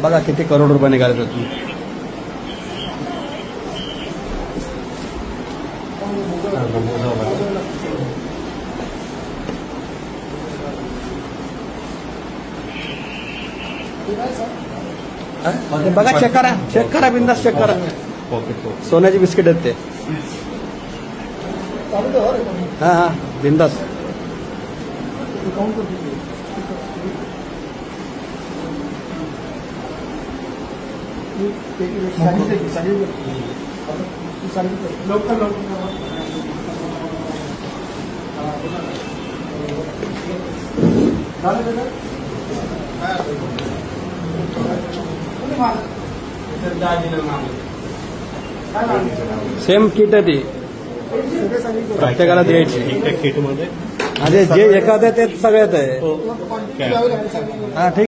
बघा किती करोड रुपये निघाले त्यातून. बघा चेक करा बिंदास चेक करा. सोन्याची बिस्किट आहेत ते. हा हा बिंदास. सेम किट आहे ती प्रत्येकाला द्यायची. किटमध्ये म्हणजे जे एखाद्या ते सगळ्यात आहे. हा ठीक.